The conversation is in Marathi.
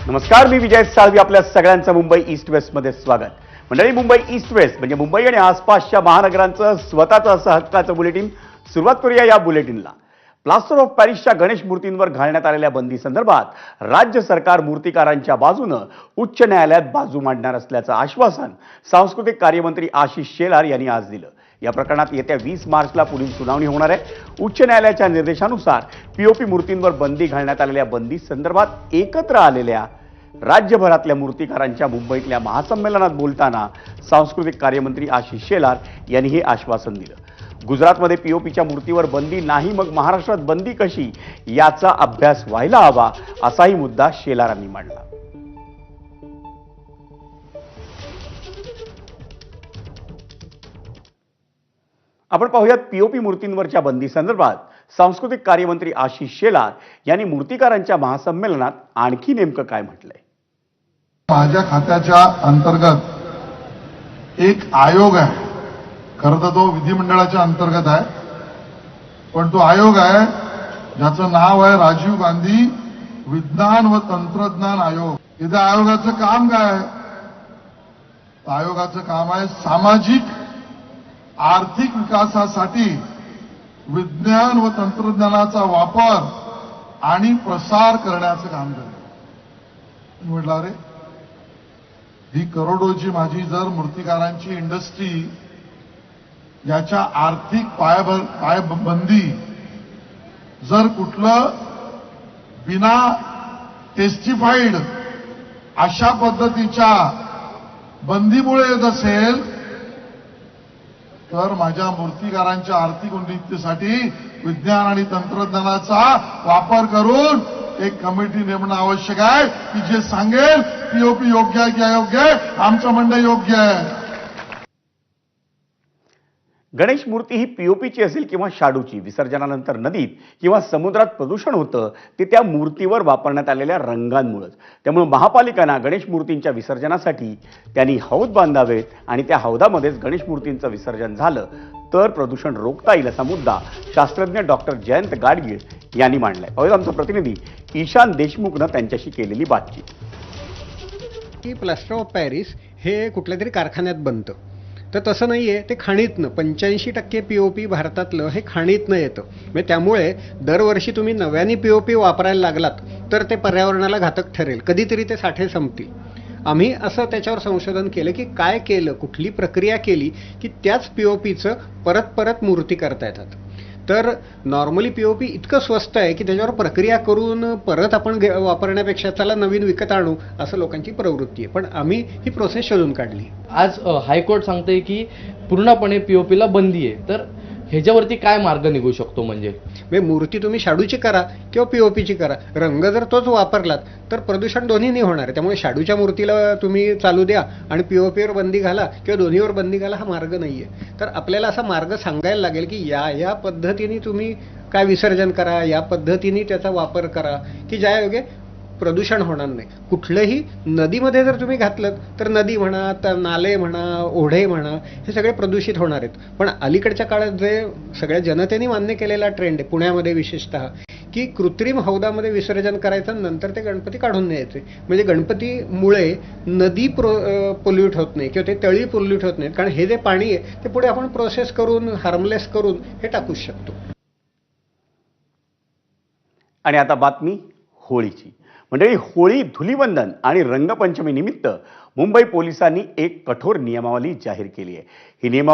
नमस्कार, मी विजय साळवी. आपल्या सगळ्यांचं मुंबई ईस्ट वेस्टमध्ये स्वागत. मंडळी, मुंबई ईस्ट वेस्ट म्हणजे मुंबई आणि आसपासच्या महानगरांचं स्वतःचं असं हक्काचं बुलेटिन. सुरुवात करूया या बुलेटिनला. प्लास्टर ऑफ पॅरिसच्या गणेश मूर्तींवर घालण्यात आलेल्या बंदी संदर्भात राज्य सरकार मूर्तिकारांच्या बाजूनं उच्च न्यायालयात बाजू मांडणार असल्याचं आश्वासन सांस्कृतिक कार्यमंत्री आशिष शेलार यांनी आज दिलं. या प्रकरणात येत्या 20 मार्चला पुढील सुनावणी होणार आहे. उच्च न्यायालयाच्या निर्देशानुसार पीओपी मूर्तींवर बंदी घालण्यात आलेल्या बंदी संदर्भात एकत्र आलेल्या राज्यभरातल्या मूर्तिकारांच्या मुंबईतल्या महासंमेलनात बोलताना सांस्कृतिक कार्यमंत्री आशिष शेलार यांनी हे आश्वासन दिलं. गुजरातमध्ये पीओपीच्या मूर्तीवर बंदी नाही, मग महाराष्ट्रात बंदी कशी, याचा अभ्यास व्हायला हवा, असाही मुद्दा शेलारांनी मांडला. आपण पाहूयात पीओपी मूर्तींवरच्या बंदी संदर्भात सांस्कृतिक कार्यमंत्री आशिष शेलार यांनी मूर्तिकारांच्या महासंमेलनात आणखी नेमकं काय म्हटलंय. माझ्या खात्याच्या अंतर्गत एक आयोग आहे. खरं तर तो विधिमंडळाच्या अंतर्गत आहे, पण तो आयोग आहे ज्याचं नाव आहे राजीव गांधी विज्ञान व तंत्रज्ञान आयोग. इथे आयोगाचं काम काय आहे? आयोगाचं काम आहे सामाजिक आर्थिक विकासासाठी विज्ञान व तंत्रज्ञानाचा वापर आणि प्रसार करण्याचं काम करतं. म्हटलं, अरे ही करोडोची माझी जर मूर्तिकारांची इंडस्ट्री याच्या आर्थिक पायबंदी जर कुठलं बिना टेस्टिफाईड अशा पद्धतीच्या बंदीमुळे येत असेल तर माझ्या मूर्तिकारांच्या आर्थिक उन्नतीसाठी विज्ञान आणि तंत्रज्ञानाचा वापर करून एक कमिटी नेमणं आवश्यक आहे की जे सांगेल पीओपी योग्य आहे की अयोग्य आहे, आमचं म्हणणं योग्य आहे. गणेश मूर्ती ही पीओपीची असेल किंवा शाडूची, विसर्जनानंतर नदीत किंवा समुद्रात प्रदूषण होतं ते त्या मूर्तीवर वापरण्यात आलेल्या रंगांमुळेच. त्यामुळे महापालिकांना गणेश मूर्तींच्या विसर्जनासाठी त्यांनी हौद बांधावेत आणि त्या हौदामध्येच गणेश मूर्तींचं विसर्जन झालं तर प्रदूषण रोखता येईल, असा मुद्दा शास्त्रज्ञ डॉक्टर जयंत गाडगीळ यांनी मांडलाय. पाहूया आमचा प्रतिनिधी ईशान देशमुखनं त्यांच्याशी केलेली बातचीत. की प्लास्टर ऑफ पॅरिस हे कुठल्या तरी कारखान्यात बनतं, तर तसं नाही आहे. ते खाणीतनं 85% पीओपी भारतातलं हे खाणीतनं येतं. म्हणजे त्यामुळे दरवर्षी तुम्ही नव्याने पीओपी वापरायला लागलात तर ते पर्यावरणाला घातक ठरेल. कधीतरी ते साठे संपतील. आम्ही असं त्याच्यावर संशोधन केलं की काय केलं, कुठली प्रक्रिया केली की त्याच पीओपीचं परत परत मूर्ती करता येतात. तर नॉर्मली पीओपी इतकं स्वस्त आहे की त्याच्यावर प्रक्रिया करून परत आपण वापरण्यापेक्षा चला नवीन विकत आणू असं लोकांची प्रवृत्ती आहे. पण आम्ही ही प्रोसेस शोधून काढली. आज हायकोर्ट सांगते की पूर्णपणे पीओपीला बंदी आहे, तर ह्याच्यावरती काय मार्ग निघू शकतो? म्हणजे मूर्ती तुम्ही शाडूची करा किंवा पीओपीची करा, रंग जर तोच वापरलात तर प्रदूषण दोन्ही नाही होणार आहे. त्यामुळे शाडूच्या मूर्तीला तुम्ही चालू द्या आणि पीओपीवर बंदी घाला किंवा दोन्हीवर बंदी घाला, हा मार्ग नाही आहे. तर आपल्याला असा मार्ग सांगायला लागेल की या पद्धतीने तुम्ही काय विसर्जन करा, या पद्धतीने त्याचा वापर करा की ज्यायोगे प्रदूषण होणार नाही. कुठलंही नदीमध्ये जर तुम्ही घातलं तर नदी म्हणा, तर नाले म्हणा, ओढे म्हणा, हे सगळे प्रदूषित होणार आहेत. पण अलीकडच्या काळात जे सगळ्या जनतेने मान्य केलेला ट्रेंड आहे पुण्यामध्ये विशेषतः, की कृत्रिम हौदामध्ये विसर्जन करायचं, नंतर ते गणपती काढून न्यायचे. म्हणजे गणपतीमुळे नदी पोल्यूट होत नाही किंवा ते तळी पोल्यूट होत नाहीत, कारण हे जे पाणी आहे ते पुढे आपण प्रोसेस करून हार्मलेस करून हे टाकूच शकतो. आणि आता बातमी होळीची. मंडळी, होळी, धुलीवंदन आणि रंगपंचमी निमित्त मुंबई पोलिसांनी एक कठोर नियमावली जाहीर केली आहे. ही नियमावली